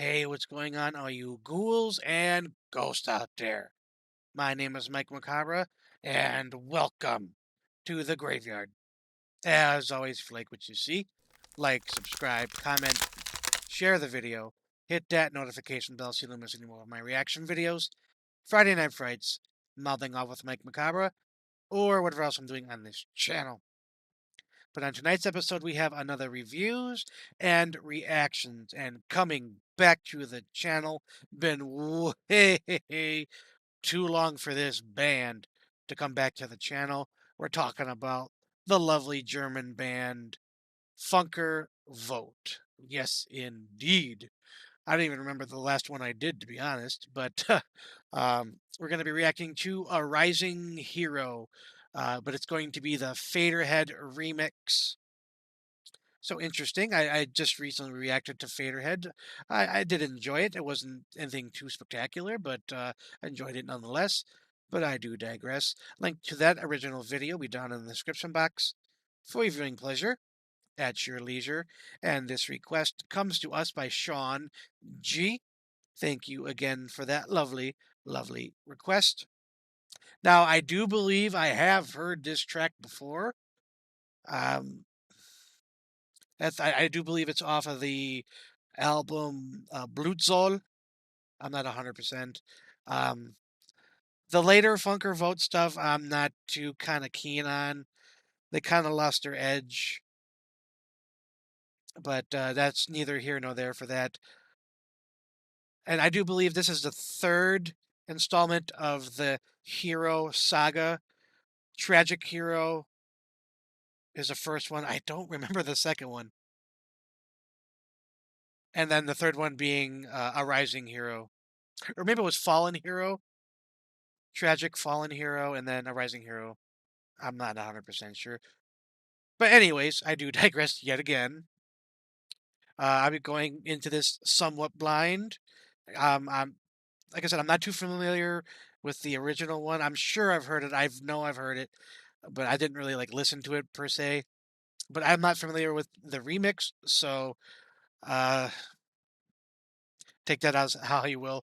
Hey, what's going on, all you ghouls and ghosts out there? My name is Mike Macabre, and welcome to the graveyard. As always, if you like what you see, like, subscribe, comment, share the video, hit that notification bell so you don't miss any more of my reaction videos, Friday Night Frights, Mouthing Off with Mike Macabre, or whatever else I'm doing on this channel. But on tonight's episode, we have another reviews and reactions. And coming back to the channel, been way too long for this band to come back to the channel. We're talking about the lovely German band Funker Vogt. Yes, indeed. I don't even remember the last one I did, to be honest. But we're going to be reacting to A Rising Hero. But it's going to be the Faderhead remix. So interesting. I just recently reacted to Faderhead. I did enjoy it. It wasn't anything too spectacular, but I enjoyed it nonetheless. But I do digress. Link to that original video will be down in the description box for your viewing pleasure at your leisure. And this request comes to us by Sean G. Thank you again for that lovely, lovely request. Now, I do believe I have heard this track before. I do believe it's off of the album Blutzoll. I'm not 100%. Um, the later Funker Vote stuff, I'm not too kind of keen on. They kind of lost their edge. But that's neither here nor there for that. And I do believe this is the third installment of the Hero saga. Tragic Hero is the first one. I don't remember the second one. And then the third one being A Rising Hero. Or maybe it was Fallen Hero. Tragic Fallen Hero, and then A Rising Hero. I'm not 100% sure. But anyways, I do digress yet again. I'll be going into this somewhat blind. I'm like I said, I'm not too familiar with the original one. I'm sure I've heard it. I've heard it, but I didn't really like listen to it per se. But I'm not familiar with the remix, so uh, take that as how you will.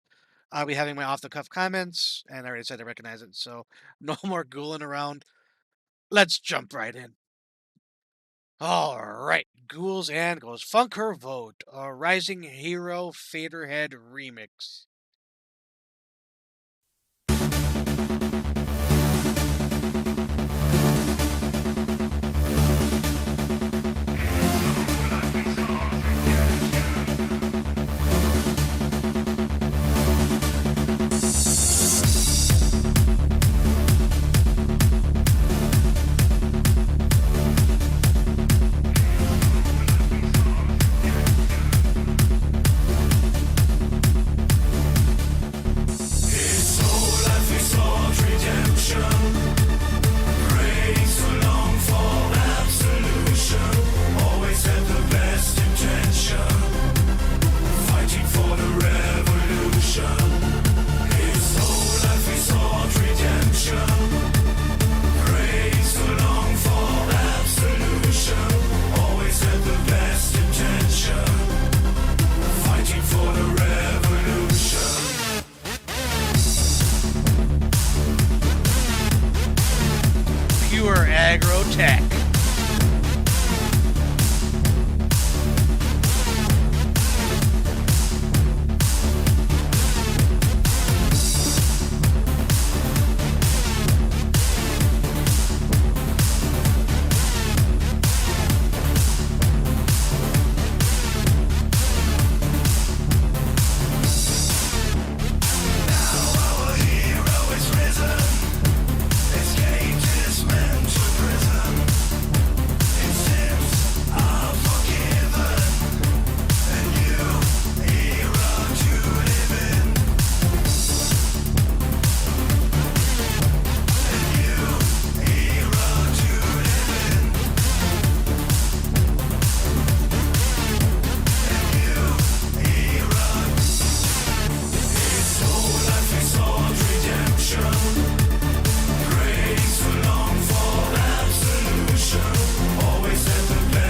I'll be having my off-the-cuff comments, and I already said I recognize it, so no more ghouling around. Let's jump right in. All right, ghouls and ghouls. Funker Vote, a Rising Hero Faderhead remix. Pure aggro tech.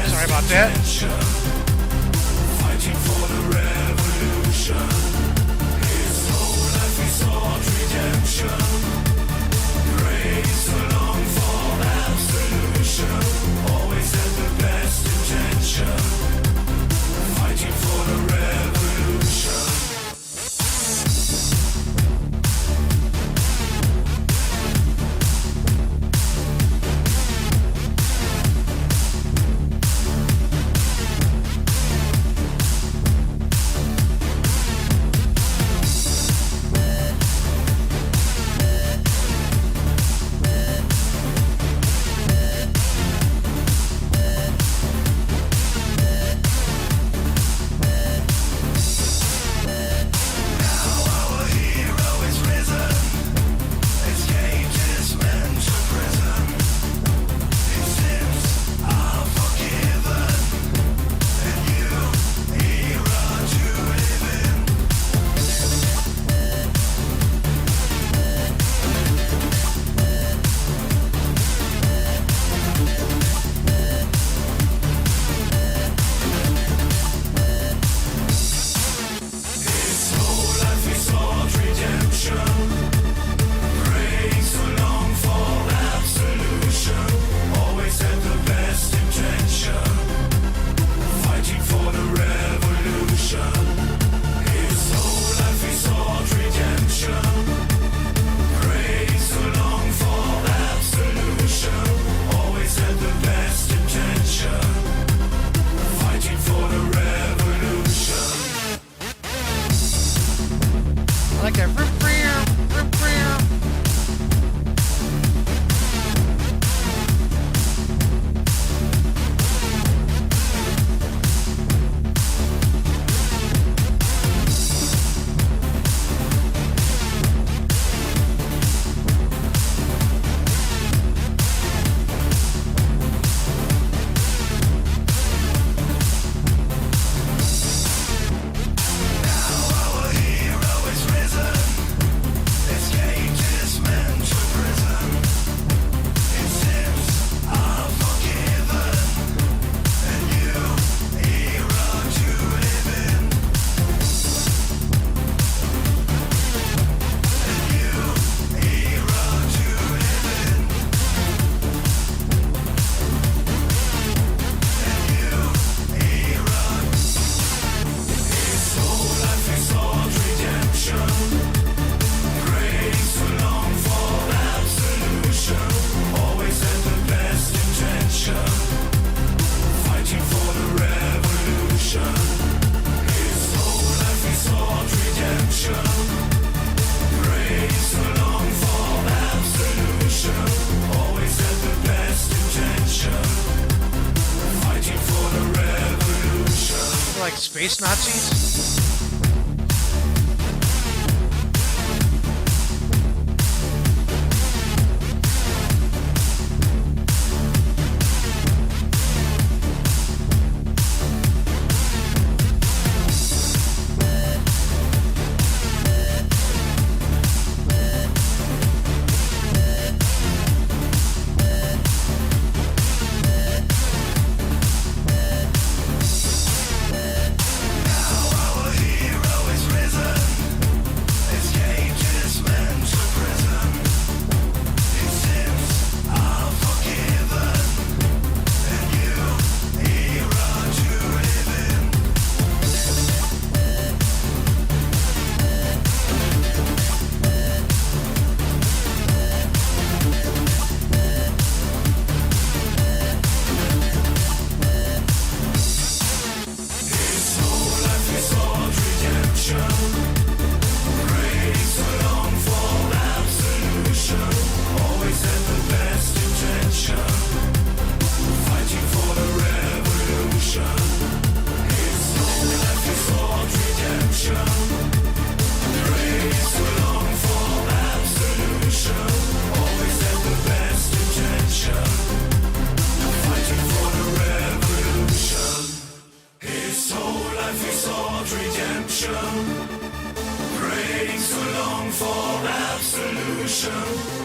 Sorry about that. space Nazis?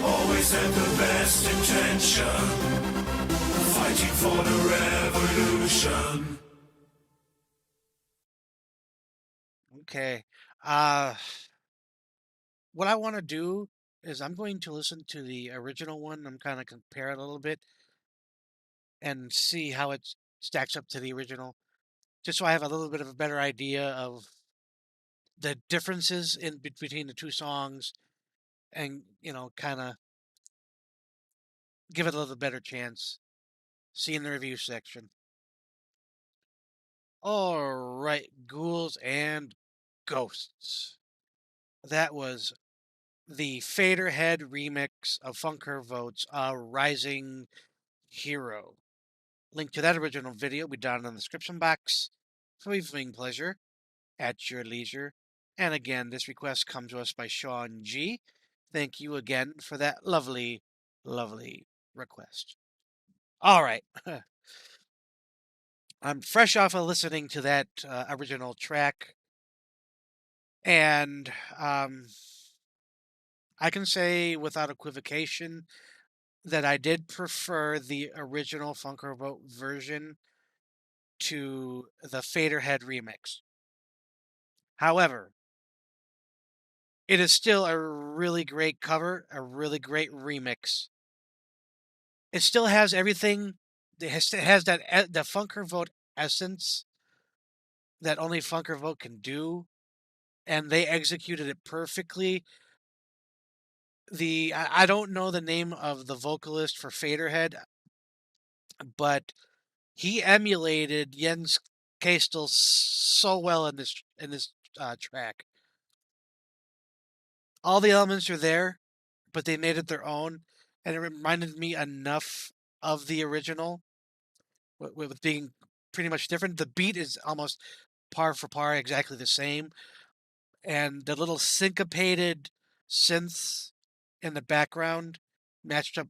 Always had the best intention, fighting for the revolution. Okay. What I want to do is I'm going to listen to the original one. I'm kind of compare it a little bit and see how it stacks up to the original, just so I have a little bit of a better idea of the differences in between the two songs, and kind of give it a little better chance. See in the review section. All right, ghouls and ghosts. That was the Faderhead remix of Funker Vogt's Rising Hero. Link to that original video will be down in the description box for your viewing pleasure at your leisure. And again, this request comes to us by Sean G. Thank you again for that lovely, lovely request. All right. I'm fresh off of listening to that original track, and I can say without equivocation that I did prefer the original Funker Vote version to the Faderhead remix. However, it is still a really great cover, a really great remix. It still has everything. It has that the Funker Vote essence that only Funker Vote can do, and they executed it perfectly. I don't know the name of the vocalist for Faderhead, but he emulated Jens Kastel so well in this track. All the elements are there, but they made it their own, and it reminded me enough of the original, with being pretty much different. The beat is almost par for par, exactly the same, and the little syncopated synths in the background matched up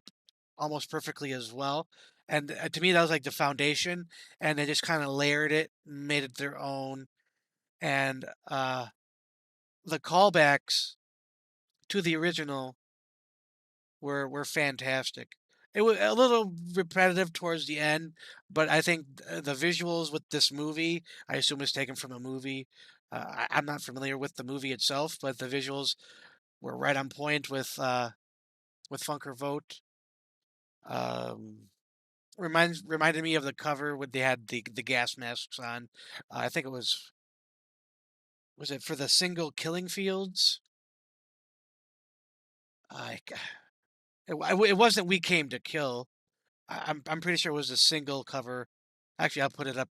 almost perfectly as well. And to me, that was like the foundation, and they just kind of layered it, made it their own. And the callbacks to the original were fantastic. It was a little repetitive towards the end, but I think the visuals with this movie, I assume is taken from a movie. I'm not familiar with the movie itself, but the visuals were right on point with Funker Vote. Um, reminded me of the cover when they had the gas masks on. I think it was it for the single Killing Fields? I it wasn't We Came to Kill. I'm pretty sure it was a single cover. Actually, I'll put it up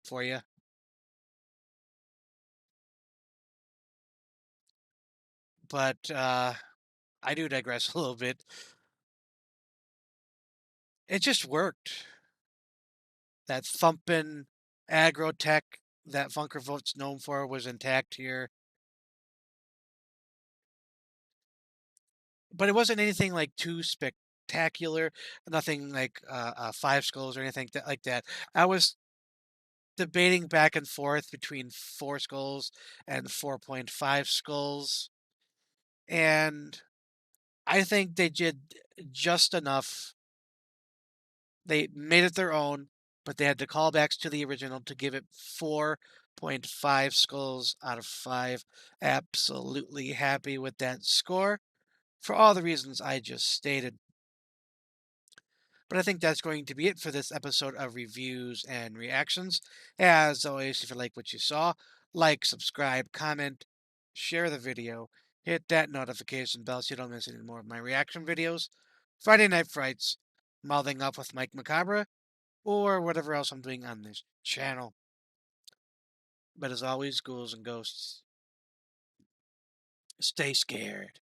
for you. But I do digress a little bit. It just worked. That thumping aggro tech that Funker Vogt's known for was intact here. But it wasn't anything like too spectacular, nothing like five skulls or anything like that. I was debating back and forth between four skulls and 4.5 skulls, and I think they did just enough. They made it their own, but they had the callbacks to the original to give it 4.5 skulls out of 5. Absolutely happy with that score for all the reasons I just stated. But I think that's going to be it for this episode of reviews and reactions. As always, if you like what you saw, like, subscribe, comment, share the video, hit that notification bell so you don't miss any more of my reaction videos, Friday Night Frights, Mouthing Up with Mike Macabre, or whatever else I'm doing on this channel. But as always, ghouls and ghosts, stay scared.